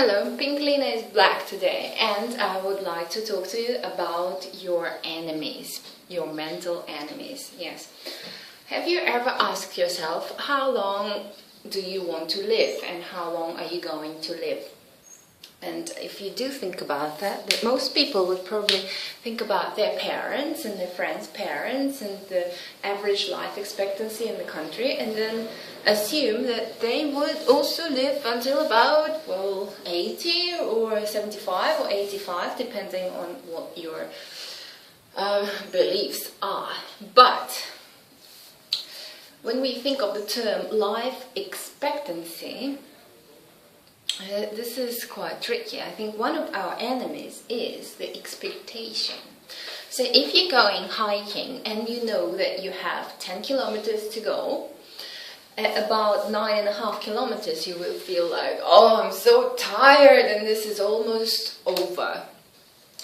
Hello, Pink Lena is black today, and I would like to talk to you about your enemies, your mental enemies. Yes. Have you ever asked yourself, how long do you want to live and how long are you going to live? And if you do think about that, most people would probably think about their parents and their friends' parents and the average life expectancy in the country, and then assume that they would also live until about, 80 or 75 or 85, depending on what your beliefs are. But when we think of the term life expectancy, this is quite tricky. I think one of our enemies is the expectation. So if you're going hiking and you know that you have 10 kilometers to go, at about 9.5 kilometers you will feel like, oh, I'm so tired and this is almost over.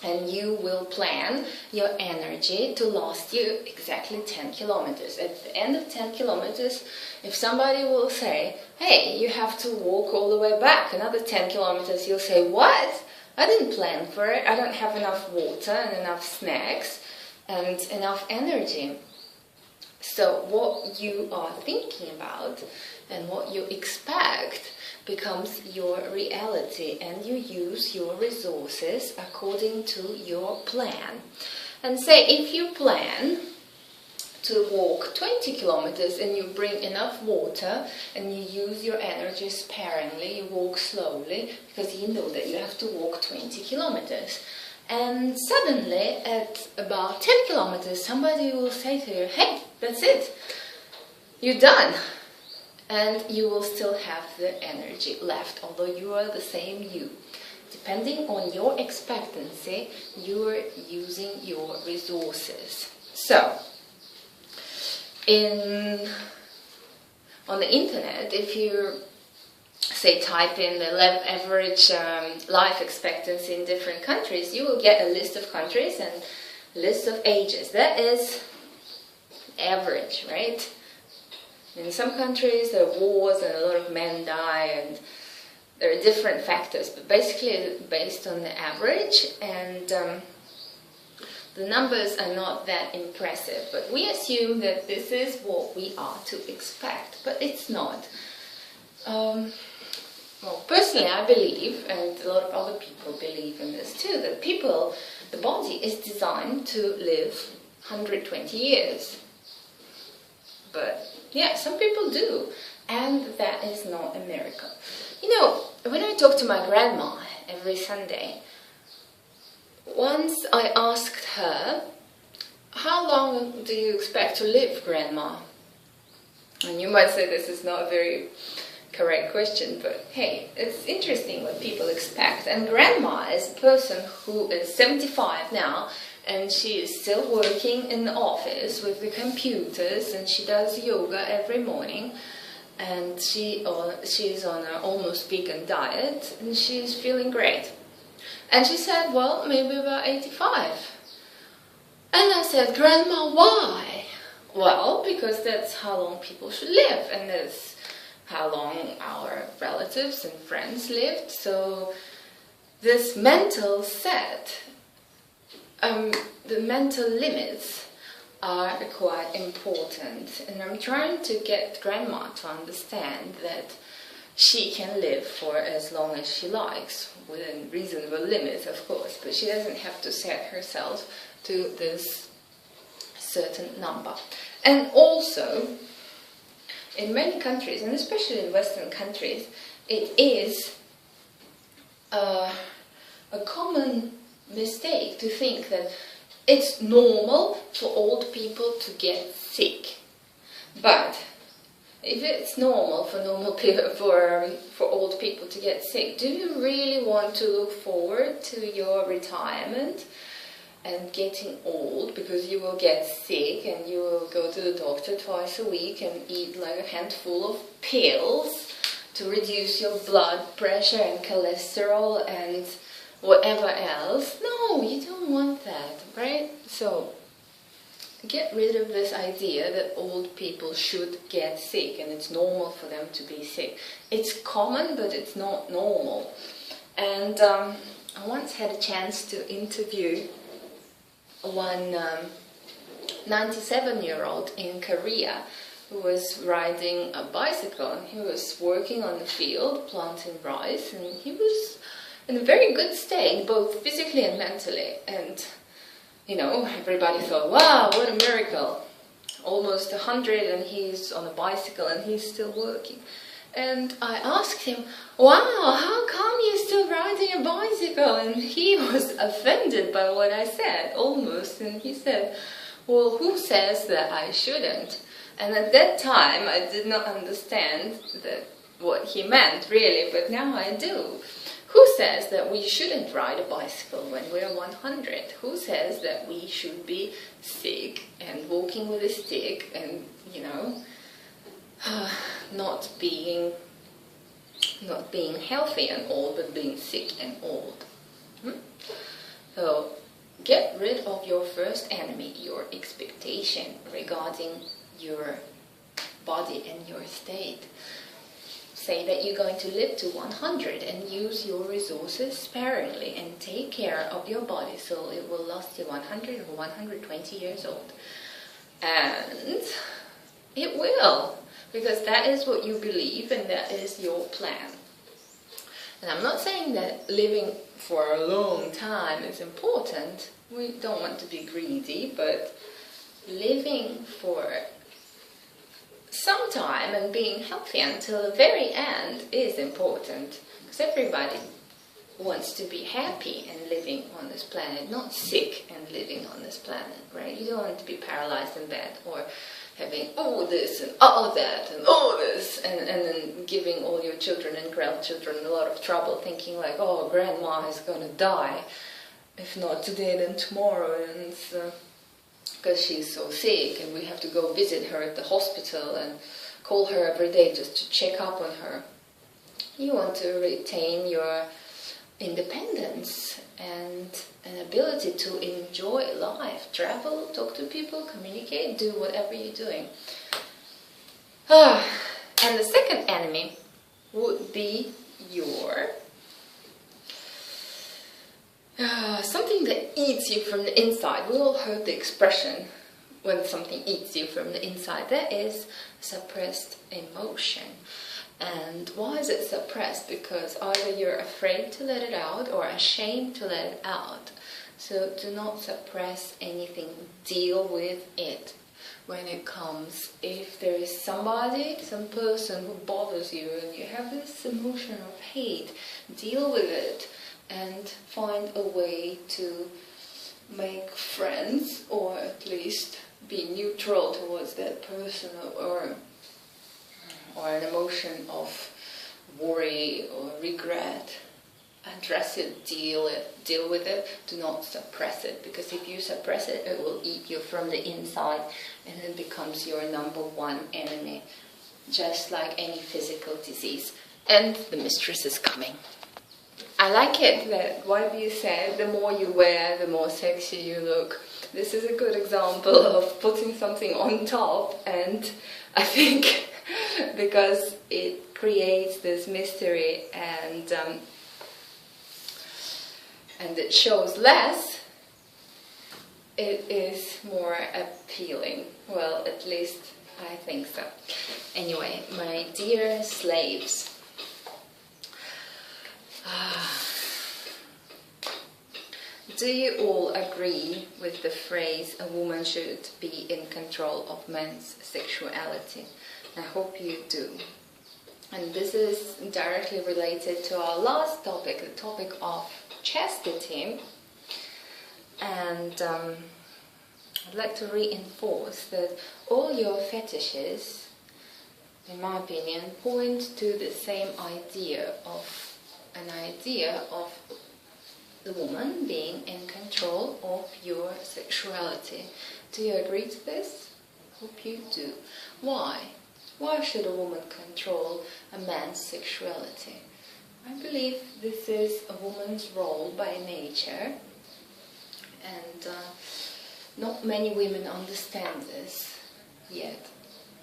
And you will plan your energy to last you exactly 10 kilometers. At the end of 10 kilometers, if somebody will say, hey, you have to walk all the way back another 10 kilometers, you'll say, what? I didn't plan for it. I don't have enough water and enough snacks and enough energy. So what you are thinking about and what you expect becomes your reality, and you use your resources according to your plan. And say if you plan to walk 20 kilometers and you bring enough water and you use your energy sparingly, you walk slowly because you know that you have to walk 20 kilometers. And suddenly at about 10 kilometers somebody will say to you, hey, that's it, you're done. And you will still have the energy left, although you are the same you. Depending on your expectancy, you are using your resources. So, on the internet, if you say type in the average life expectancy in different countries, you will get a list of countries and a list of ages. That is average, right? In some countries there are wars and a lot of men die, and there are different factors, but basically it's based on the average, and the numbers are not that impressive. But we assume that this is what we are to expect, but it's not. Personally I believe, and a lot of other people believe in this too, that the body is designed to live 120 years. But yeah, some people do, and that is not a miracle. You know, when I talk to my grandma every Sunday, once I asked her, how long do you expect to live, Grandma? And you might say this is not a very correct question, but hey, it's interesting what people expect. And Grandma is a person who is 75 now, and she is still working in the office with the computers, and she does yoga every morning, and she is on an almost vegan diet, and she's feeling great. And she said, well, maybe about 85. And I said, Grandma, why? Well, because that's how long people should live, and that's how long our relatives and friends lived. So this mental set, the mental limits are quite important, and I'm trying to get Grandma to understand that she can live for as long as she likes, within reasonable limits, of course, but she doesn't have to set herself to this certain number. And also, in many countries, and especially in Western countries, it is a common mistake to think that it's normal for old people to get sick. But if it's normal for old people to get sick, do you really want to look forward to your retirement and getting old, because you will get sick and you will go to the doctor twice a week and eat like a handful of pills to reduce your blood pressure and cholesterol and whatever else? No, you don't want that, right? So get rid of this idea that old people should get sick and it's normal for them to be sick. It's common, but it's not normal. And I once had a chance to interview one 97-year-old in Korea who was riding a bicycle, and he was working on the field planting rice, and he was in a very good state, both physically and mentally. And you know, everybody thought, wow, what a miracle. Almost 100 and he's on a bicycle and he's still working. And I asked him, wow, how come you're still riding a bicycle? And he was offended by what I said, almost. And he said, well, who says that I shouldn't? And at that time, I did not understand what he meant, really, but now I do. Who says that we shouldn't ride a bicycle when we're 100? Who says that we should be sick and walking with a stick and, you know, not being healthy and old, but being sick and old? So get rid of your first enemy, your expectation regarding your body and your state. Say that you're going to live to 100 and use your resources sparingly and take care of your body so it will last you 100 or 120 years old. And it will, because that is what you believe and that is your plan. And I'm not saying that living for a long time is important. We don't want to be greedy, but living for some time and being healthy until the very end is important, because everybody wants to be happy and living on this planet, not sick and living on this planet, right? You don't want to be paralyzed in bed or having all this and all that and all this, and then giving all your children and grandchildren a lot of trouble, thinking like, oh, grandma is going to die, if not today then tomorrow, and because she's so sick and we have to go visit her at the hospital and call her every day just to check up on her. You want to retain your independence and an ability to enjoy life, travel, talk to people, communicate, do whatever you're doing. And the second enemy would be your something that eats you from the inside. We all heard the expression, when something eats you from the inside. That is suppressed emotion. And why is it suppressed? Because either you're afraid to let it out or ashamed to let it out. So do not suppress anything. Deal with it when it comes. If there is somebody, some person who bothers you and you have this emotion of hate, deal with it. And find a way to make friends, or at least be neutral towards that person, or an emotion of worry or regret. Address it, deal with it. Do not suppress it, because if you suppress it, it will eat you from the inside, and it becomes your number one enemy, just like any physical disease. And the mistress is coming. I like it that YB said, the more you wear, the more sexy you look. This is a good example of putting something on top, and I think because it creates this mystery and it shows less, it is more appealing. Well, at least I think so. Anyway, my dear slaves, do you all agree with the phrase, a woman should be in control of men's sexuality? I hope you do. And this is directly related to our last topic, the topic of chastity. And I'd like to reinforce that all your fetishes, in my opinion, point to the same idea of the woman being in control of your sexuality. Do you agree to this? Hope you do. Why? Why should a woman control a man's sexuality? I believe this is a woman's role by nature, and not many women understand this yet,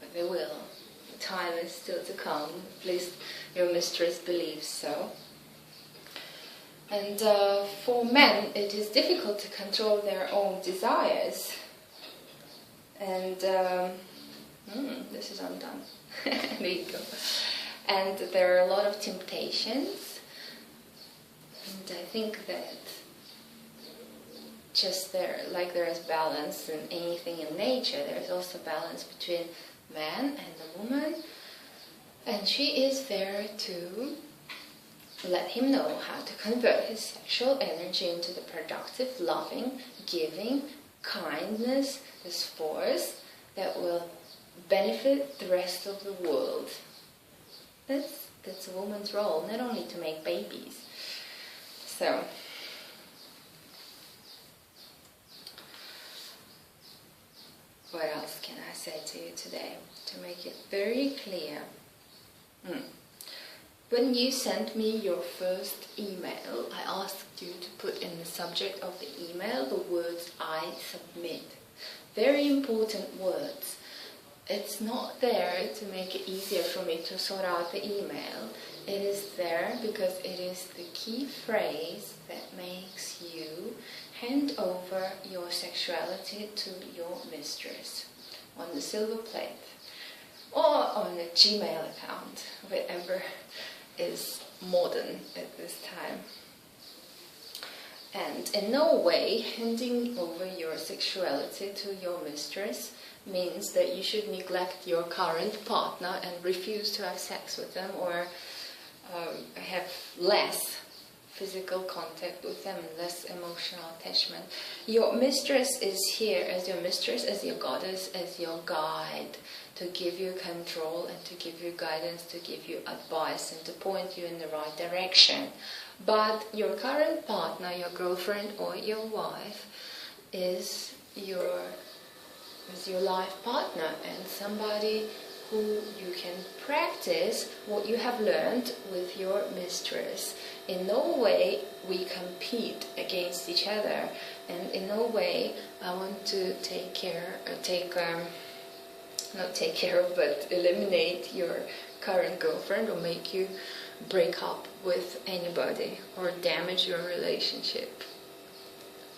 but they will. The time is still to come, at least your mistress believes so. And for men, it is difficult to control their own desires. And this is undone. There you go. And there are a lot of temptations. And I think that just like there is balance in anything in nature, there is also balance between man and the woman. And she is there to let him know how to convert his sexual energy into the productive, loving, giving, kindness, this force that will benefit the rest of the world. That's a woman's role, not only to make babies. So, what else can I say to you today to make it very clear? When you sent me your first email, I asked you to put in the subject of the email the words "I submit." Very important words. It's not there to make it easier for me to sort out the email. It is there because it is the key phrase that makes you hand over your sexuality to your mistress on the silver plate or on a Gmail account, whatever is modern at this time. And in no way handing over your sexuality to your mistress means that you should neglect your current partner and refuse to have sex with them or have less physical contact with them and less emotional attachment. Your mistress is here as your mistress, as your goddess, as your guide, to give you control and to give you guidance, to give you advice and to point you in the right direction. But your current partner, your girlfriend or your wife, is your life partner and somebody who you can practice what you have learned with your mistress. In no way we compete against each other, and in no way I want to eliminate your current girlfriend or make you break up with anybody or damage your relationship.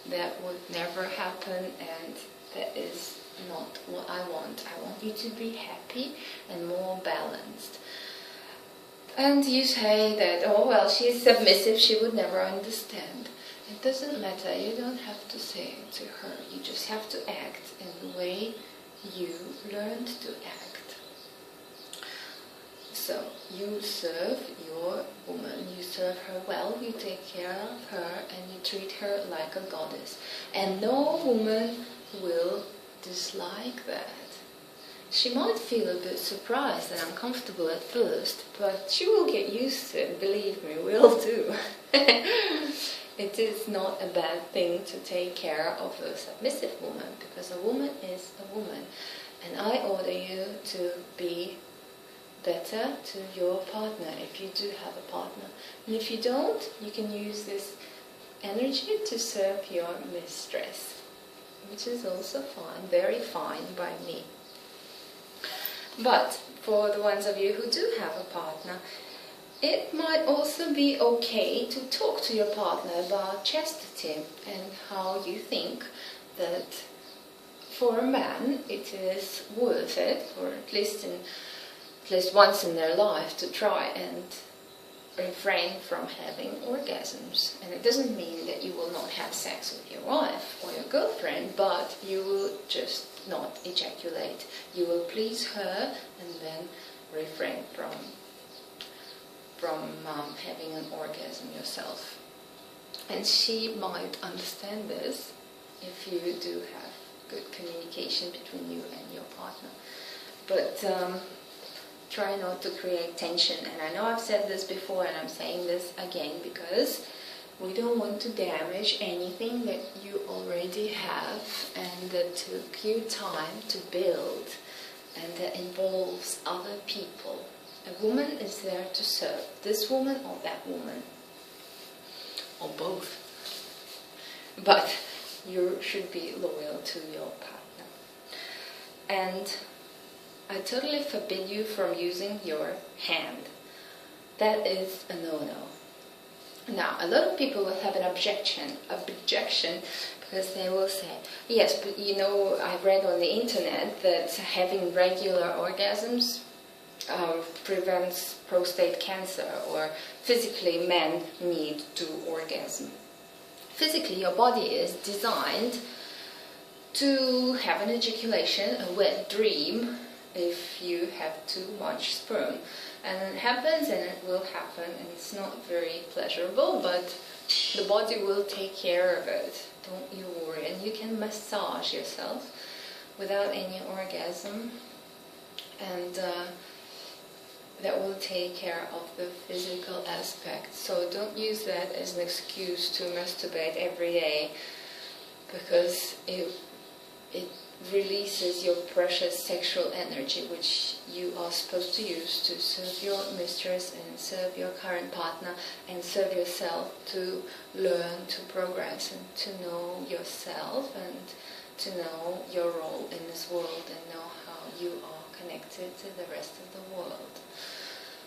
That would never happen, and that is not what I want. I want you to be happy and more balanced. And you say that, oh well, she is submissive, she would never understand. It doesn't matter, you don't have to say it to her. You just have to act in the way you learned to act. So, you serve your woman, you serve her well, you take care of her, and you treat her like a goddess. And no woman will dislike that. She might feel a bit surprised and uncomfortable at first, but she will get used to it, believe me, we'll do. It is not a bad thing to take care of a submissive woman, because a woman is a woman. And I order you to be better to your partner, if you do have a partner. And if you don't, you can use this energy to serve your mistress, which is also fine, very fine by me. But for the ones of you who do have a partner, it might also be okay to talk to your partner about chastity and how you think that for a man it is worth it, or at least once in their life, to try and refrain from having orgasms. And it doesn't mean that you will not have sex with your wife or your girlfriend, but you will just not ejaculate. You will please her and then refrain from having an orgasm yourself. And she might understand this if you do have good communication between you and your partner. But try not to create tension. And I know I've said this before, and I'm saying this again because we don't want to damage anything that you already have and that took you time to build and that involves other people. A woman is there to serve this woman or that woman, or both. But you should be loyal to your partner. And I totally forbid you from using your hand. That is a no-no. Now, a lot of people will have an objection, because they will say, yes, but you know, I read on the internet that having regular orgasms prevents prostate cancer, or physically men need to orgasm. Physically, your body is designed to have an ejaculation, a wet dream, if you have too much sperm. And it happens, and it will happen, and it's not very pleasurable, but the body will take care of it. Don't you worry. And you can massage yourself without any orgasm, and that will take care of the physical aspect. So don't use that as an excuse to masturbate every day, because it releases your precious sexual energy, which you are supposed to use to serve your mistress and serve your current partner and serve yourself, to learn, to progress, and to know yourself and to know your role in this world and know how you are connected to the rest of the world.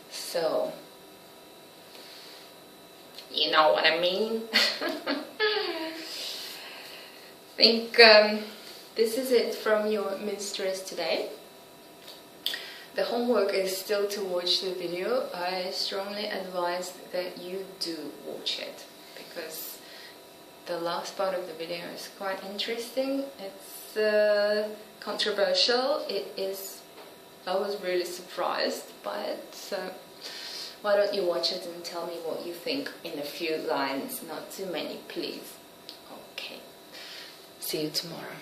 So, you know what I mean? I think this is it from your mistress today. The homework is still to watch the video. I strongly advise that you do watch it, because the last part of the video is quite interesting. It's controversial. I was really surprised by it. So why don't you watch it and tell me what you think in a few lines, not too many, please. Okay. See you tomorrow.